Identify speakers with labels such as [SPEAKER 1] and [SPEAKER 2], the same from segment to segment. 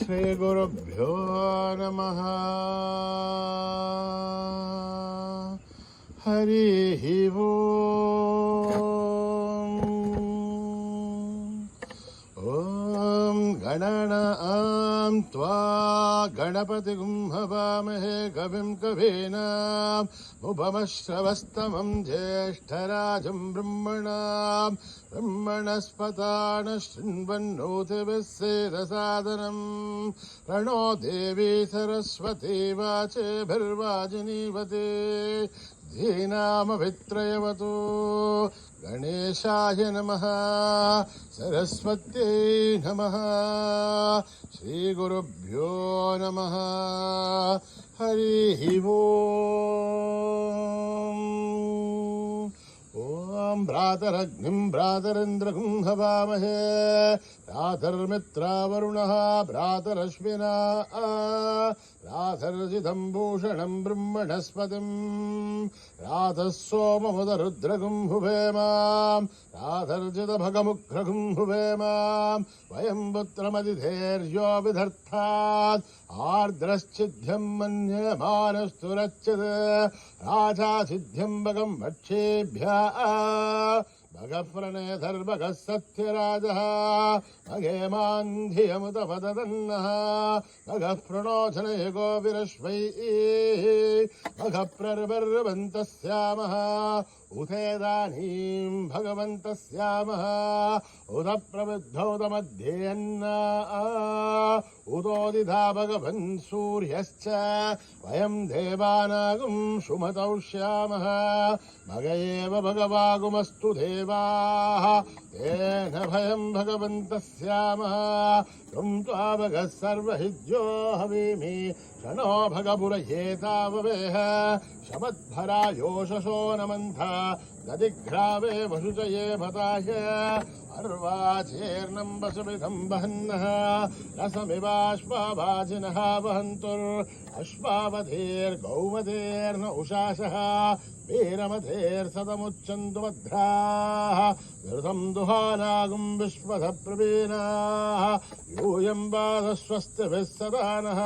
[SPEAKER 1] श्रीगुरुभ्यो नमः। हरिः ॐ गणनां त्वा गणपतिं हवामहे कविं कवीनाम् उपमश्रवस्तमं ज्येष्ठराजं ब्रह्मणस्पतान शृण्वन्नोतिभिः सेदसादनम् प्रणो देवी सरस्वती वाचेभिर्वाजिनीवते धीनामभित्रयवतु। गणेशाय नमः, सरस्वत्यै नमः, श्रीगुरुभ्यो नमः। हरिः ॐ भ्रातरग्निं भ्रातरिन्द्रं हवामहे भ्रातर्मित्रावरुणः भ्रातरश्विना भ्रातर्जितं भूषणं ब्रह्मणस्पतिं भ्रातः सोममुदरुद्रगुं हुवेमां भ्रातर्जितभगमुग्रगुं हुवेमां वयं पुत्रमतिधेर्यो विधर्थात् आर्द्रश्चिद्ध्यं मन्यमानस्तु रच्यते राजा सिद्ध्यं भगं वक्षेभ्यः भगप्रणेधर्भगः सत्यराजः भगेमान्धियमुतपदन्नः भगः प्रणोचनयुगो विरश्वैः भगप्रर्वर्वन्तस्यामः उथेदानीं भगवन्तस्यामः उत प्रबुद्धौतमध्येऽन्ना उतोदिधा भगवन् सूर्यश्च वयं देवानागुं सुमतौ श्यामः भग एव भगवागुमस्तु देवाः तेन भयं भगवन्तस्यामः त्वं त्वा भगः सर्वहिज्यो हवीमि शनो भगपुरयेताववेह शमद्भरायोषसो नमन्था ददिघ्रावे वसुचये मताय अर्वाचेर्नं वसुविधं वहन्नः रसमिवाश्वाभाजिनः वहन्तुर्अश्वावधेर्गौमधेर्न उषासः वीरमधेर्सतमुच्चन्तु भद्राः घृतं दुहानागुं विश्वधप्रवीणाः यूयं वादस्वस्तिभिः सदा नः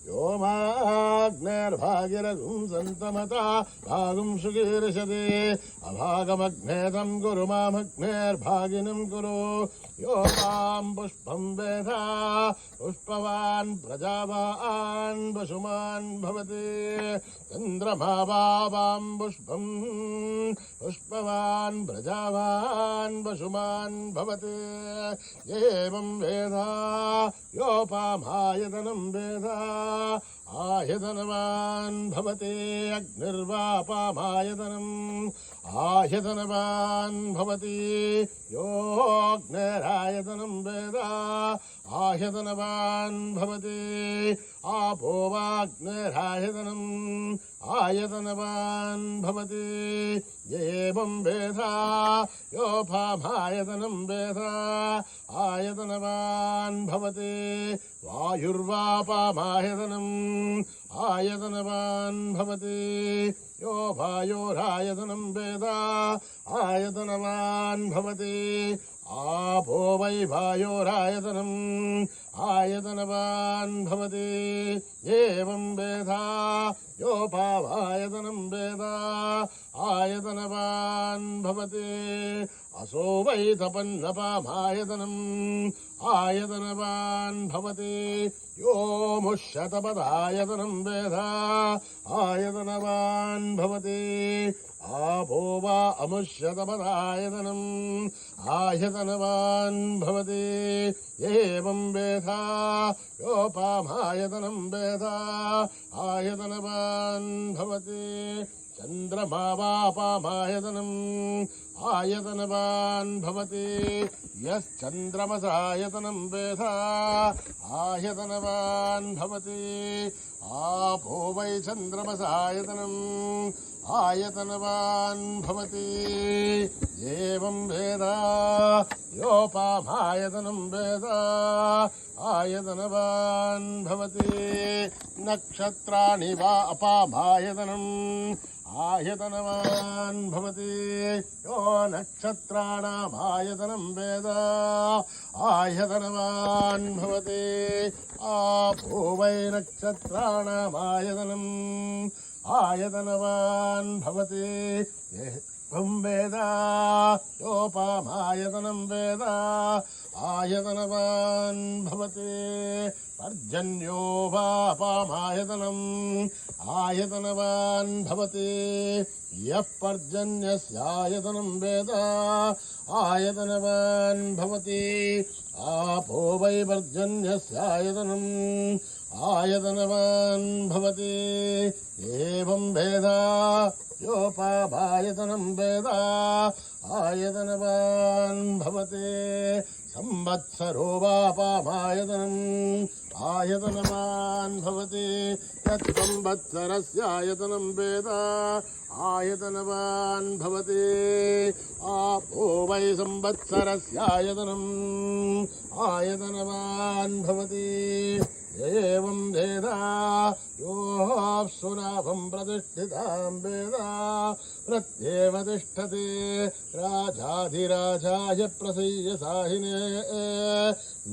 [SPEAKER 1] योमाग्नेर्भागिरगुं सन्तमता भागुं सुगीर्षति अभागमग्नेतं कुरु मामग्नेर्भागिनं कुरु यो मां पुष्पं वेधा पुष्पवान् प्रजावान् पशुमान् भवति चन्द्रमा वां पुष्पं पुष्पवान् प्रजावान् पशुमान् भवति एवं वेदा योपामायतनं वेदा आयतनवान् भवति अग्निर्वापामायतनम् आयतनवान् भवति योऽग्निरायतनं वेद आयतनवान् भवति आपो वाग्निरायतनम् आयतनवान् भवति एवं वेद योपामायतनं वेद आयतनवान् भवति वायुर्वापामायतनम् आयतनवान् भवति यो वायोरायतनं वेद आयतनवान् भवति आपो वै वायोरायतनम् आयतनवान् भवति एवं वेद योपावायतनं वेद आयतनवान् भवति असो वै तपन्नपामायतनम् आयतनवान् भवति यो मुष्यतपदायतनं वेद आयतनवान् भवति आपो वा अमुष्यतपदायतनम् आयतनवान् भवति एवं वेद योपामायतनं वेद आयतनवान् भवति चन्द्रमा वापामायतनम् आयतनवान् भवति यश्चन्द्रमसायतनं वेद आयतनवान् भवति आपो वै चन्द्रमसायतनम् आयतनवान् भवति एवं वेद योपामायतनं वेद आयतनवान् भवति नक्षत्राणि वा अपामायतनम् आयतनवान् भवति यो नक्षत्राणामायतनं वेद आयतनवान् भवति आपो वै नक्षत्राणामायतनम् आयतनवान् भवति एवं वेद योपामायतनं वेद आयतनवान् भवति पर्जन्यो वापामायतनम् आयतनवान् भवति यः पर्जन्यस्यायतनं वेद आयतनवान् भवति आपो वै पर्जन्यस्यायतनम् आयतनवान् भवति एवं वेद योपामायतनं वेद आयतनवान् भवति संवत्सरो वापामायतनम् आयतनवान् भवति तत्संवत्सरस्यायतनं वेद आयतनवान् भवति आपो वै संवत्सरस्यायतनम् आयतनवान् भवति एवं वेद योऽप्सुनाभं प्रतिष्ठितां वेद प्रत्येव तिष्ठति राजाधिराजाय प्रसीय साहिने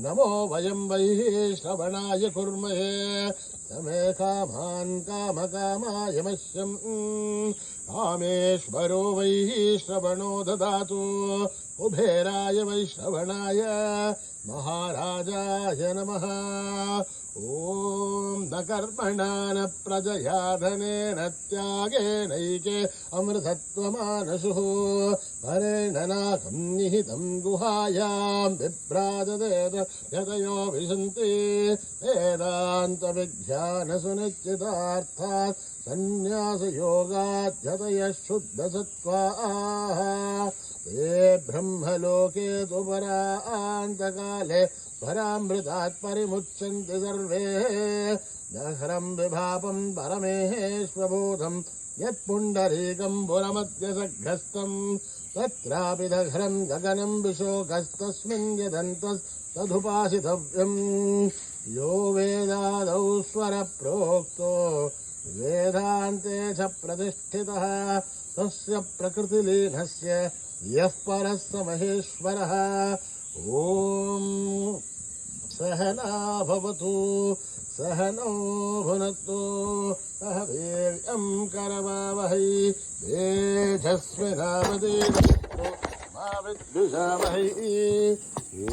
[SPEAKER 1] नमो वयं वै श्रवणाय कुर्महे समे कामान् कामकामाय मह्यं कामेश्वरो वै श्रवणो ददातु कुबेराय वै श्रवणाय महाराजाय नमः ॐ न कर्मणा न प्रजया धनेन त्यागेनैके अमृतत्वमानसुः परेण नाकं निहितं गुहायां विभ्राजतेत यतयो विशन्ति वेदान्तविज्ञानसुनिश्चितार्थात् सन्न्यासयोगाद्यतयः शुद्धसत्त्वाः ते ब्रह्मलोके तु परान्तकाले परामृतात् परिमुच्यन्ति सर्वे दहरं विभापं परमेश्वरबोधं यत्पुण्डरीकं पुरमध्यसग्रस्तं तत्रापि दहरं गगनं विशोकस्तस्मिन् यदन्तस्तदुपासितव्यं यो वेदादौ स्वरप्रोक्तो वेदान्ते च प्रतिष्ठितः तस्य प्रकृतिलीनस्य यः परः स महेश्वरः ॐ सहना भवतु सहनौ भुनक्तु सह वीर्यं करवावहै तेजस्विनावधीतमस्तु मा विद्विषावहै ॐ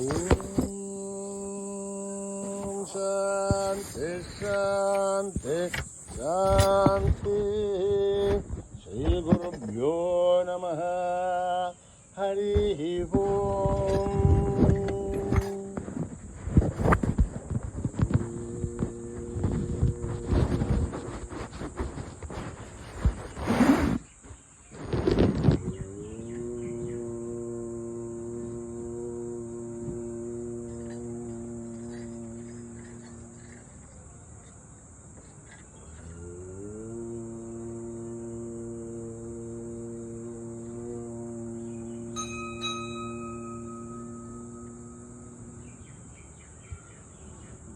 [SPEAKER 1] शान्ति शान्ति शान्ति श्रीगुरुभ्यो नमः हरिः ओम्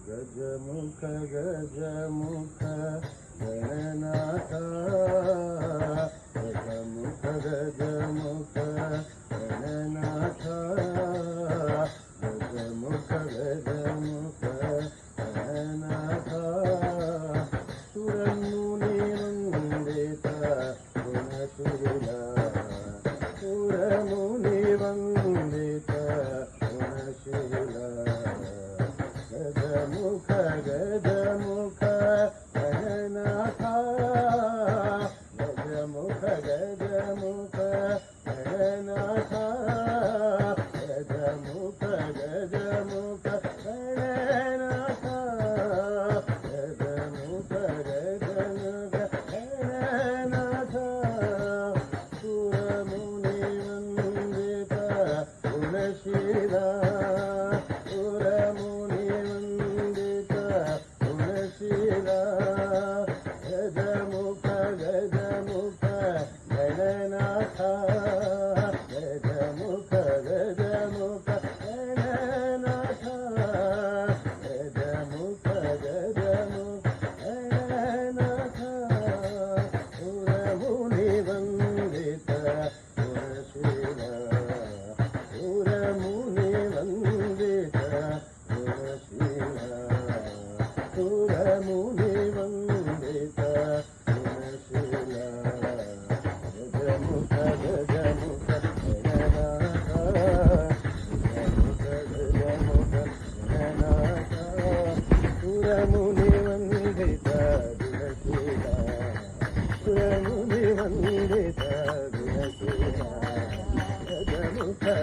[SPEAKER 1] गजमुख गजमुख गणनाथ गजमुख गजमुख गणनाथ गजमुख गजमुख गणनाथ सुरमुनि वन्दित गुणशीला सुरमुनि वन्दित गुणशीला गजमुख गजमुख गणनाथ गजमुख गजमुख गणनाथ गजमुख गजमुख गणनाथ गजमुख गजमुख गणनाथ सुरमुनि वन्दित गुणशीला गजमुख गजमुख गणनाथ गजमुख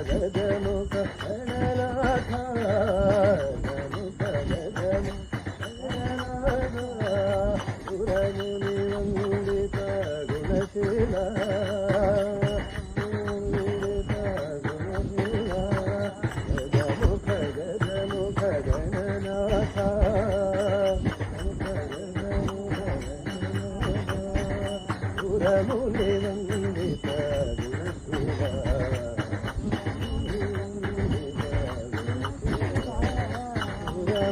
[SPEAKER 1] గజముఖ గణనాథ గజముఖ గజముఖ పురముని వందిత గుణశీల గజముఖ గజముఖ గణనాథ పురముని వందిత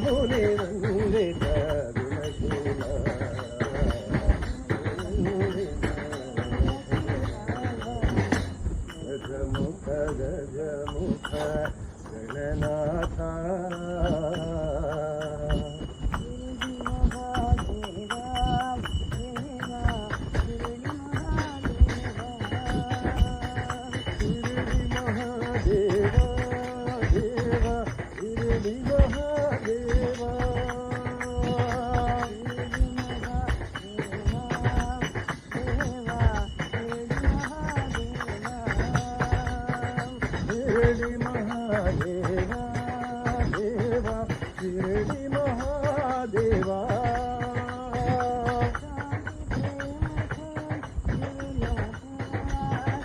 [SPEAKER 1] ముని వందిత గుణశీల గజముఖ గజముఖ గణనాథ शिरडी महादेवा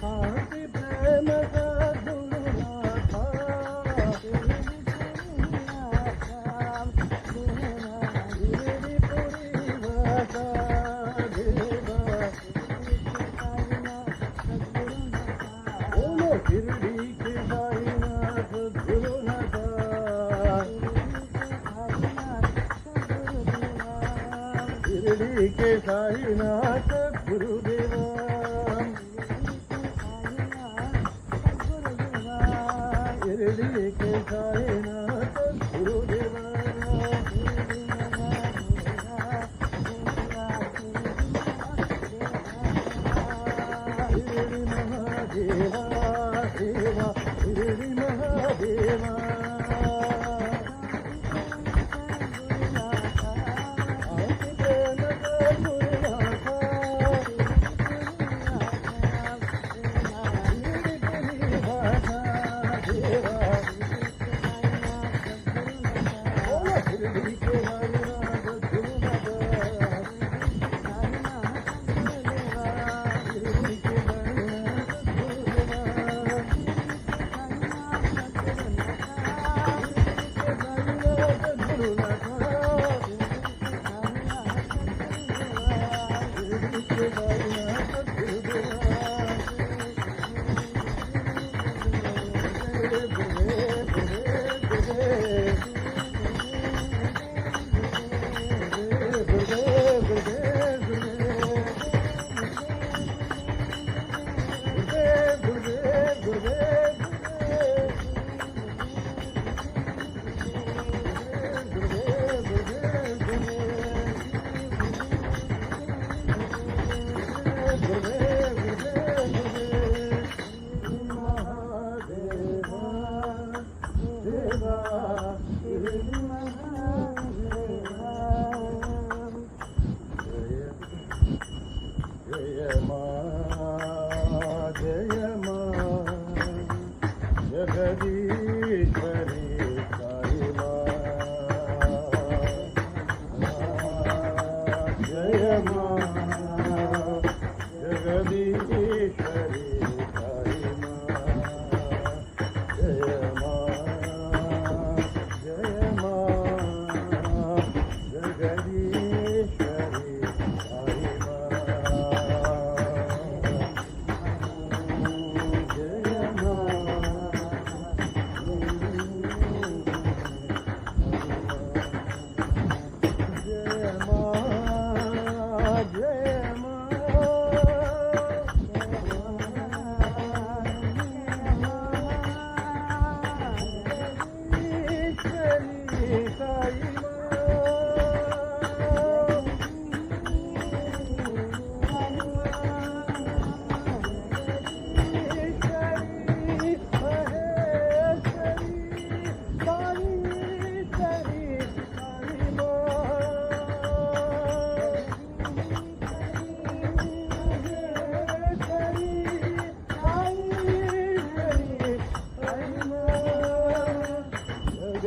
[SPEAKER 1] शांति प्रेम का गुरुनाथा शिरडी पुरी वासा देवा बोलो शिरडी के साईनाथ गुरुनाथ शिरडी के साईनाथ गुरुदेवा शिरडी के साईनाथ गुरुदेवा शिरडी महादेवा देवा शिरडी महादेवा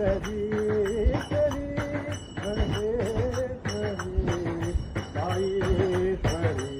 [SPEAKER 1] జగదీశ్వరి మహేశ్వరి సాయేశ్వరి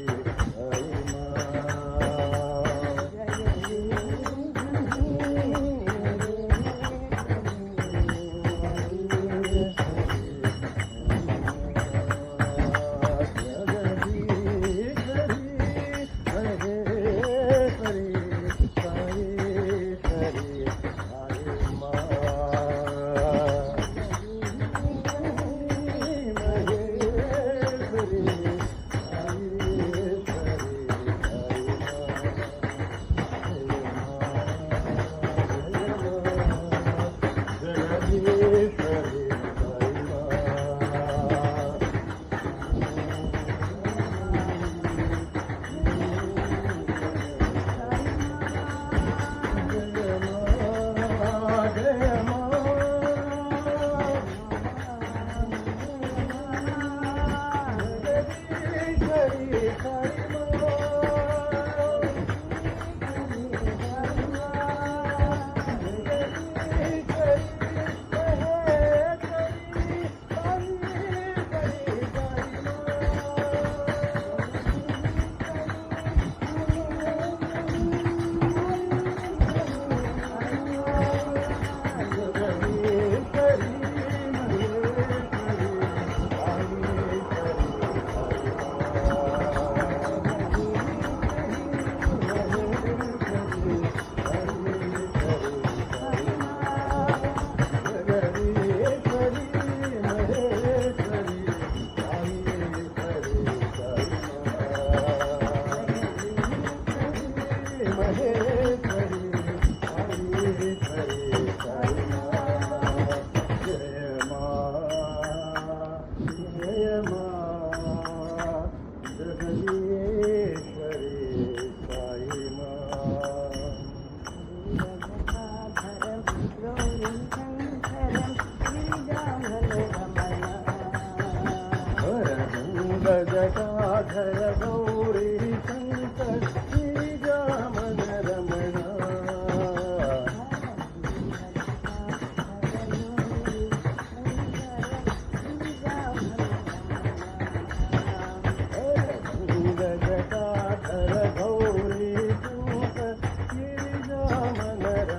[SPEAKER 1] జటాధర గౌరీ శంకర్ శ్రీరామన రమణ జటాధర గౌరీ శంకర్ శ్రీరామన రమణ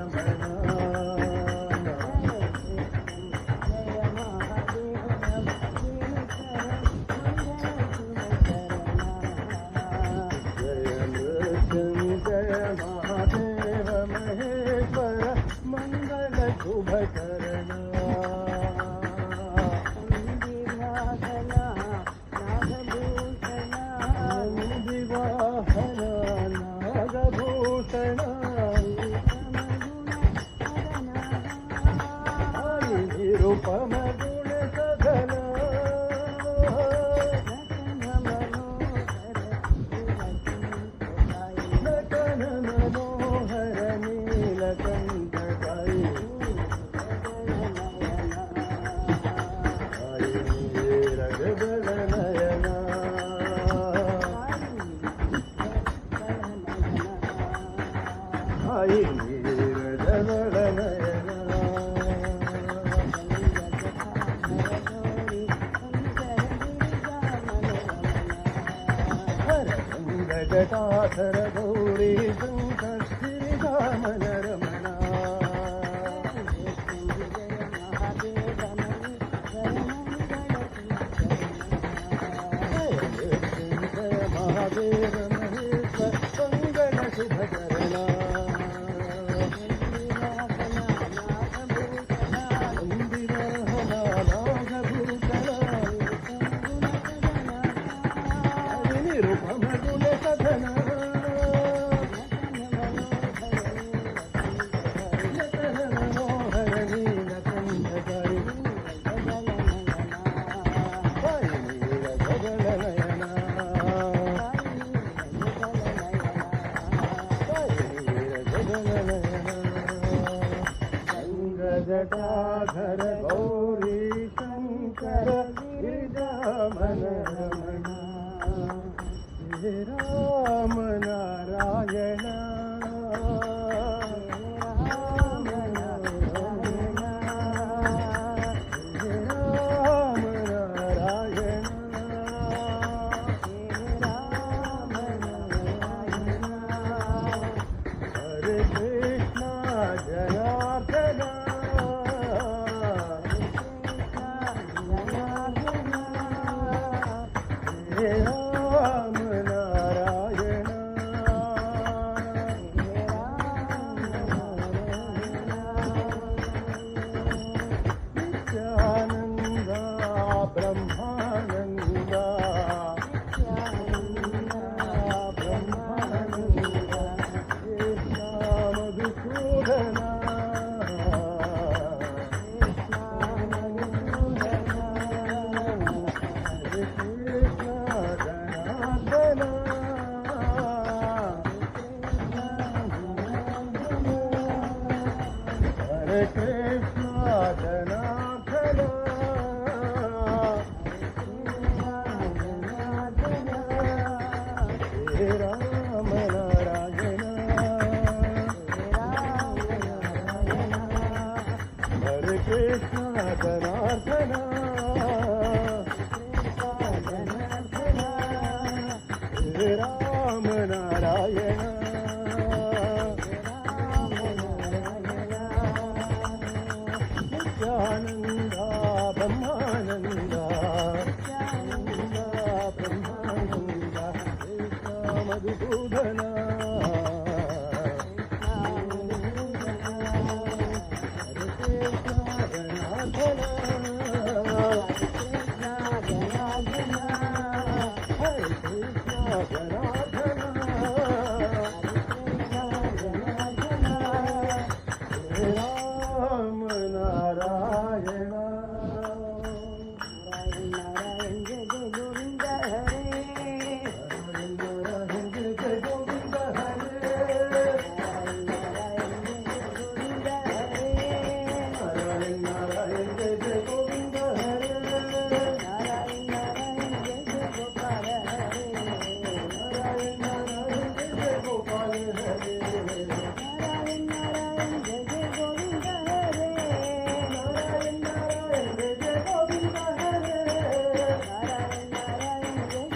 [SPEAKER 1] జటాధర గౌరీ శంకర్ శ్రీరామన రమణ మహాదేవ మహేశ్వర మంగళ శుభకరణ జటాధర గౌరీ శంకర గిరిజామన రమణ రామ నారాయణ రామ నారాయణ జనార్దన హరే రామ నారాయణ నిత్యానంద బ్రహ్మానంద మధుసూదన హరే కృష్ణ జనార్దన హరే రామ నారాయణ హరే కృష్ణ జనార్దన హరే రామ నారాయణ నిత్యానంద బ్రహ్మానంద బ్రహ్మానంద కృష్ణ మధుసూదన హరే కృష్ణ జనార్దన హరే కృష్ణ జనార్దన హరే రామ నారాయణ నారాయణ జయ గోవింద హరే నారాయణ జయ గోవింద హరే నారాయణ నారాయణ జయ గోవింద హరే నారాయణ నారాయణ జయ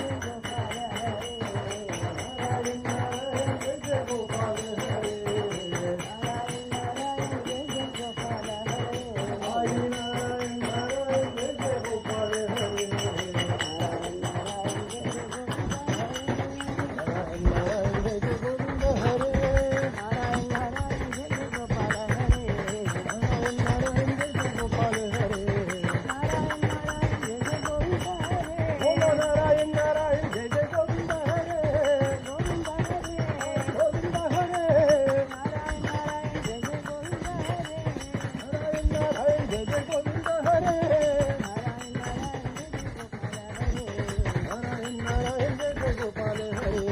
[SPEAKER 1] గోపాల హరే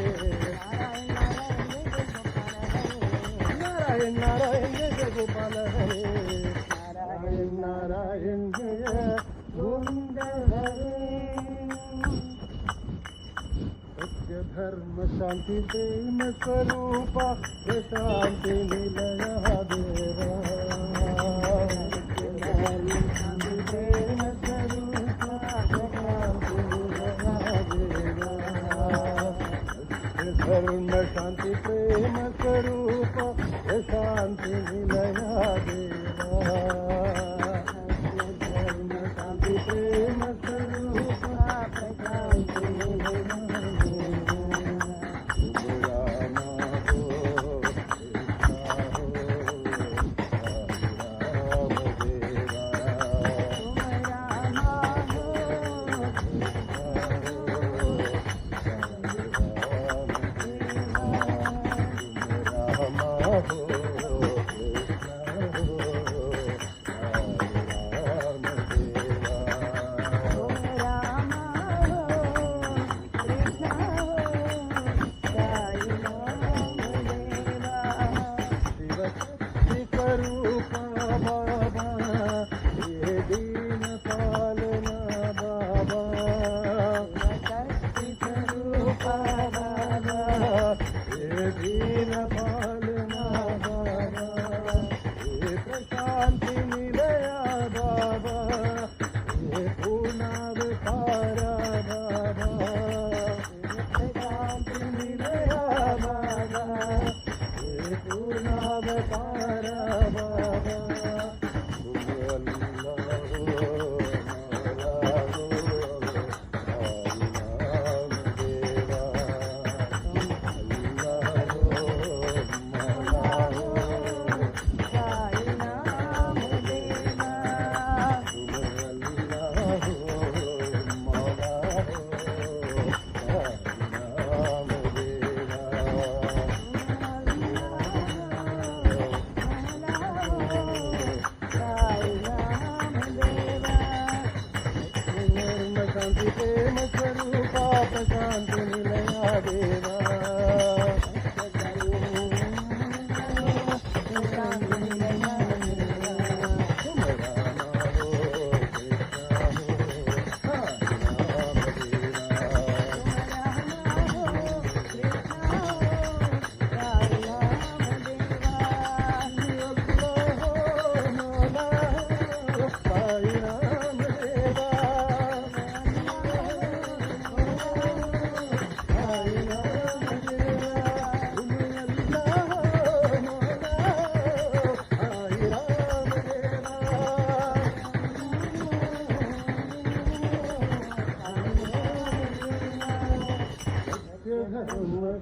[SPEAKER 1] नारायण जय गोपाल हरे नारायण नारायण जय गोविंद हरे सत्य धर्म शांति प्रेम स्वरूपा शांति निलया देवा शांति प्रेम स्वरूपा शांति निलया देवा धर्म शांति प्रेम स्वरूप शांति निलया देवा धर्म शांति प्रेम स्वरूप शांति निलया पूर्णावतारा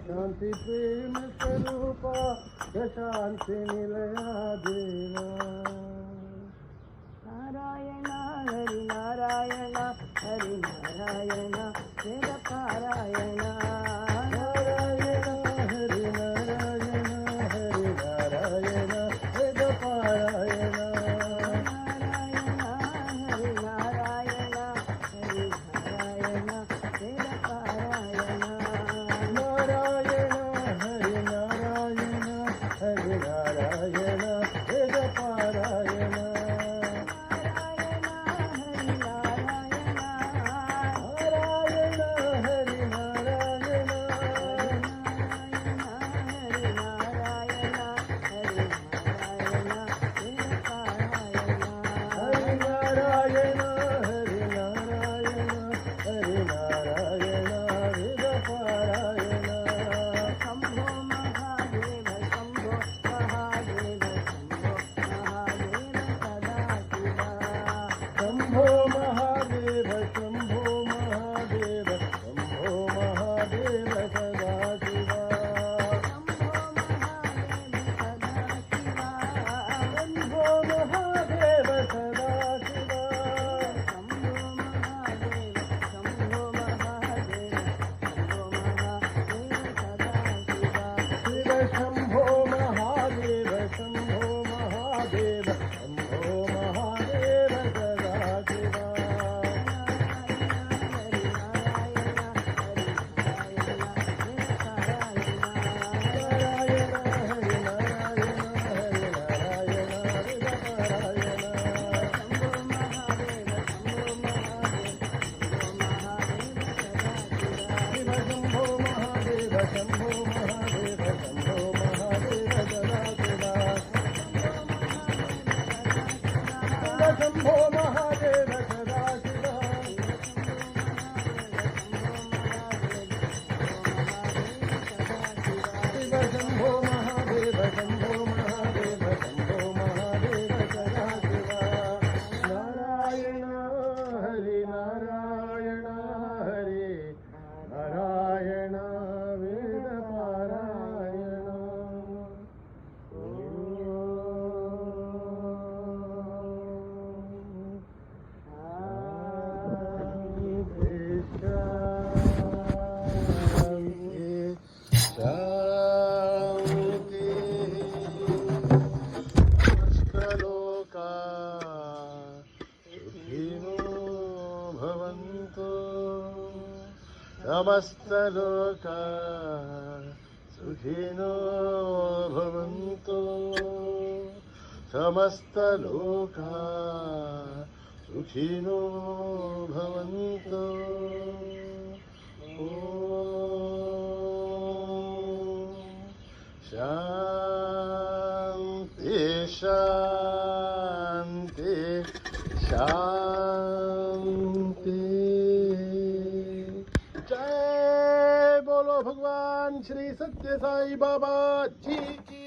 [SPEAKER 1] శాంతి ప్రేమ స్వరూప ప్రశాంతి నిలయా దేవా నారాయణ హరి నారాయణ హరి నారాయణ వేద పారాయణ నారాయణ హరి నారాయణ హరి నారాయణ వేద పారాయణ నారాయణ హరి నారాయణ హరి నారాయణ వేద పారాయణ నారాయణ హరి నారాయణ హరి నారాయణ వేద పారాయణ शंभो महादेव शंभो महादेव शंभो महादेव सदा शिवा शंभो महादेव सदा शिवा शिव शंभो महादेव शंभो महादेव शंभो महादेव सदा शिवा नारायण हरि नारायण हरि नारायण हरि नारायण शिव शंभो महादेव शंभो महादेव शंभो महादेव सदा शिवा शिव शंभो महादेव सदा शिवा शिव शंभो महादेव शंभो महादेव शंभो महादेव सदा शिवा नारायण हरि नारायण हरि नारायण वेद पारायण शांति समस्तलोका सुखिनो भवन्तु समस्तलोका सुखिनो भवन्तु समस्तलोका सुखिनो भवन्तु ॐ शान्ति शान्ति शान्ति जय बोलो भगवान श्री सत्य साई बाबा जी की